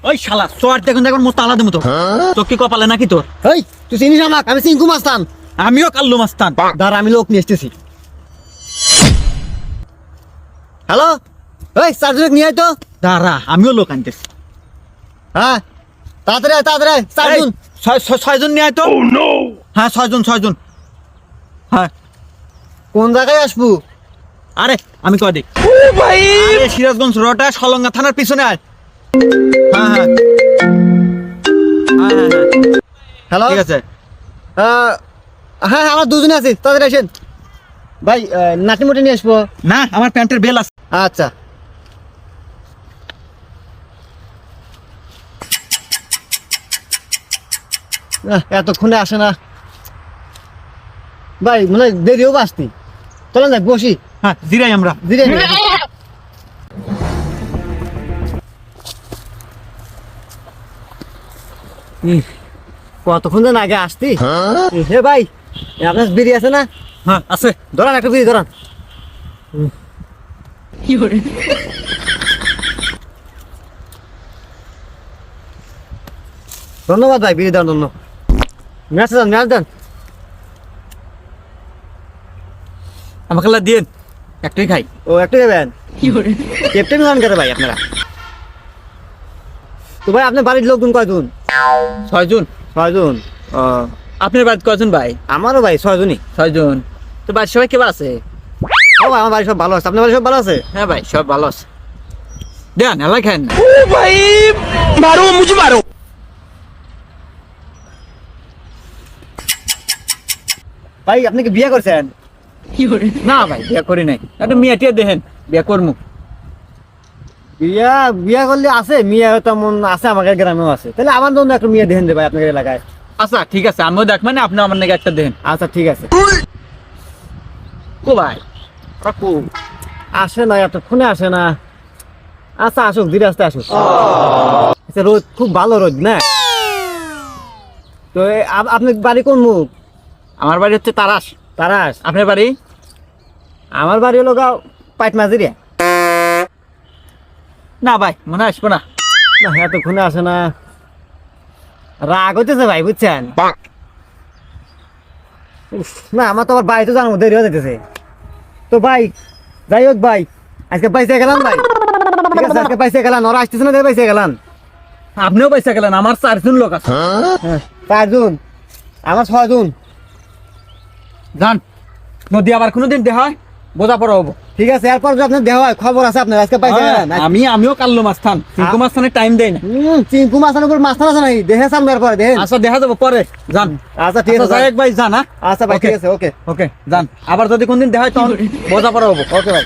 ওই শালা সোয়ার দেখুন দেখুন মতো আলাদা মতো তো কি কপালে নাকি তোর? এই তুই চিনিস আমাকে? আমি চিঙ্কু মাস্তান। আমিও কাল্লু মাস্তান। দাঁড়া আমি লোক নিয়ে এসতেছি। হ্যালো, ওই চার্জার নিয়ে আয় তো। দাঁড়া আমিও লোক আনতেছি। হ্যাঁ তাড়াতাড়ি আয়, তাড়াতাড়ি আয়। চারজন, ছয়জন নিয়ে আয় তো। হ্যাঁ ছয়জন। হ্যাঁ কোন জায়গায় আসবো? আরে আমি কয় দিই ভাই, সিরাজগঞ্জ রোডে সলঙ্গা থানার পিছনে আয়। হ্যাঁ হ্যাঁ হ্যালো, ঠিক আছে। হ্যাঁ আমরা দুজনে আছি, তাড়াতাড়ি আসেন ভাই। নাটি মুটি নিয়ে আসবো। না আমার প্যান্টের বেল আছে। আচ্ছা এতক্ষণে আসে না ভাই, মানে দেরিও বাসতি। চলেন যাক বসি। হ্যাঁ জিরাই আমরা। ধীরে কতক্ষণ যেন আগে আসতি। হে ভাই, আপনার বিড়ি আছে না? হ্যাঁ আছে। ধরান একটা বিড়ি ধরান। ধন্যবাদ ভাই, বিড়ি দেওয়ার জন্য। ম্যাচ দেন, ম্যাচ দেন। আমাকে দিন একটাই খাই। ও একটু দেবেন? ক্যাপ্টেন গান করে ভাই আপনারা। তো ভাই আপনার বাড়ির লোকজন কয়জন? ছয়জন। ছয়জন। ও আপনার বাড়িতে কয়জন ভাই? আমারও ভাই ছয়জনই। ছয়জন। তো বাড়ির সবাই কেমন আছে? ও ভাই আমার বাড়ি সব ভালো আছে। আপনার বাড়ি সব ভালো আছে? হ্যাঁ ভাই সব ভালো আছে। দেন এলাই খান না। भाई मारो मुझे मारो। ভাই আপনি কি বিয়ে করছেন? না ভাই বিয়ে করি নাই। একটা মেয়ে টিয়ে দেখেন বিয়ে করমু। বিয়া বিয়া করলে আছে, মেয়ে তেমন আছে আমাদের গ্রামেও আছে। তাহলে আমার জন্য একটা মেয়ে দেখেন দে ভাই আপনাদের এলাকায়। আচ্ছা ঠিক আছে, আমিও দেখ মানে আপনি আমার নাকি একটা দেখেন। আচ্ছা ঠিক আছে। কো ভাই কাকু আসে না, এতক্ষণে আসে না। আচ্ছা আসুক, ধীরে আসতে আসুক। আচ্ছা রোদ খুব ভালো রোদ না? তো আপনার বাড়ি কোন মুখ? আমার বাড়ি হচ্ছে তারাস। তারাস? আপনার বাড়ি? আমার বাড়ি হলো গাঁও পাইট মাঝিরিয়া। না ভাই মনে আসবো না। না এতক্ষণে আসে না, রাগ হইতেছে ভাই বুঝছেন। উফ, না আমার তো আবার বাড়ি তো জানাবো, দেরি হয়ে যেতেছে। তো ভাই যাই হোক ভাই, আজকে পাইসে গেলাম ভাই। ঠিক আছে আজকে পাইসে গেলাম, ওরা আসতেছে না, পাইসে গেলাম। আপনিও পয়সা গেলেন, আমার 4জন লোক আছে। হ্যাঁ 4জন, আমার 6জন। যান নদী আবার কোনোদিন দেখা হয় বোঝা পড়া হবো। ঠিক আছে এরপর যদি আপনার দেওয়া হয় খবর আছে আপনার, আজকে পাইসে গেলেন। আমিও কাল্লু মাস্তান, চিঙ্কু মাস্তানের টাইম দেয় না। চিঙ্কু মাছের উপর মাছ আছে নাই, দেখে সামনে এরপরে দেখেন। আচ্ছা দেখা যাবো পরে। যান। আচ্ছা ঠিক আছে যাই ভাই যান। আচ্ছা ভাই ঠিক আছে, ওকে ওকে যান। আবার যদি কোনদিন দেখা হয় তখন বোঝা পড়া হবো। ওকে ভাই।